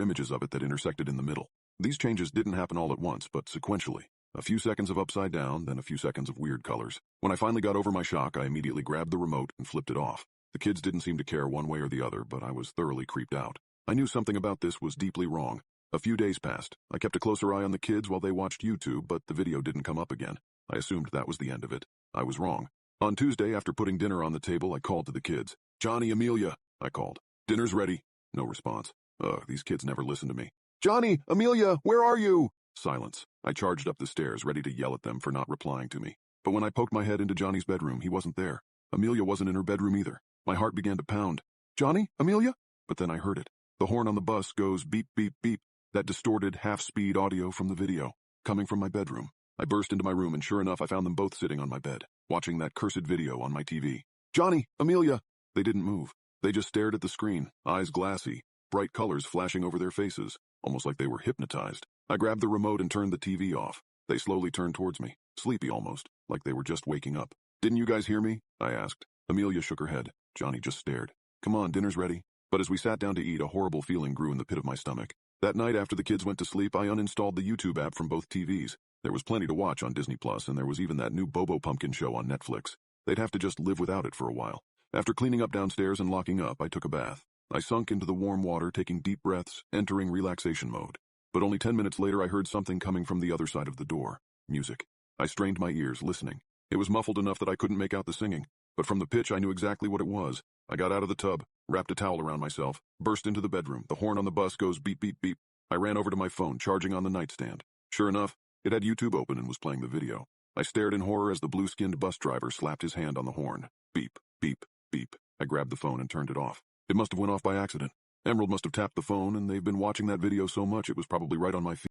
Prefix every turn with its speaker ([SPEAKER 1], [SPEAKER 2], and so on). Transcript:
[SPEAKER 1] images of it that intersected in the middle. These changes didn't happen all at once, but sequentially. A few seconds of upside down, then a few seconds of weird colors. When I finally got over my shock, I immediately grabbed the remote and flipped it off. The kids didn't seem to care one way or the other, but I was thoroughly creeped out. I knew something about this was deeply wrong. A few days passed. I kept a closer eye on the kids while they watched YouTube, but the video didn't come up again. I assumed that was the end of it. I was wrong. On Tuesday, after putting dinner on the table, I called to the kids. "Johnny, Amelia," I called. "Dinner's ready." No response. These kids never listen to me. "Johnny, Amelia, where are you?" Silence. I charged up the stairs, ready to yell at them for not replying to me. But when I poked my head into Johnny's bedroom, he wasn't there. Amelia wasn't in her bedroom either. My heart began to pound. "Johnny? Amelia?" But then I heard it. The horn on the bus goes beep, beep, beep. That distorted, half-speed audio from the video, coming from my bedroom. I burst into my room, and sure enough, I found them both sitting on my bed, watching that cursed video on my TV. "Johnny! Amelia!" They didn't move. They just stared at the screen, eyes glassy, bright colors flashing over their faces, almost like they were hypnotized. I grabbed the remote and turned the TV off. They slowly turned towards me, sleepy almost, like they were just waking up. "Didn't you guys hear me?" I asked. Amelia shook her head. Johnny just stared. "Come on, dinner's ready." But as we sat down to eat, a horrible feeling grew in the pit of my stomach. That night after the kids went to sleep, I uninstalled the YouTube app from both TVs. There was plenty to watch on Disney Plus, and there was even that new Bobo Pumpkin show on Netflix. They'd have to just live without it for a while. After cleaning up downstairs and locking up, I took a bath. I sunk into the warm water, taking deep breaths, entering relaxation mode. But only 10 minutes later, I heard something coming from the other side of the door. Music. I strained my ears, listening. It was muffled enough that I couldn't make out the singing, but from the pitch I knew exactly what it was. I got out of the tub, wrapped a towel around myself, burst into the bedroom. The horn on the bus goes beep, beep, beep. I ran over to my phone, charging on the nightstand. Sure enough, it had YouTube open and was playing the video. I stared in horror as the blue-skinned bus driver slapped his hand on the horn. Beep, beep, beep. I grabbed the phone and turned it off. It must have went off by accident. Emerald must have tapped the phone, and they've been watching that video so much it was probably right on my feed.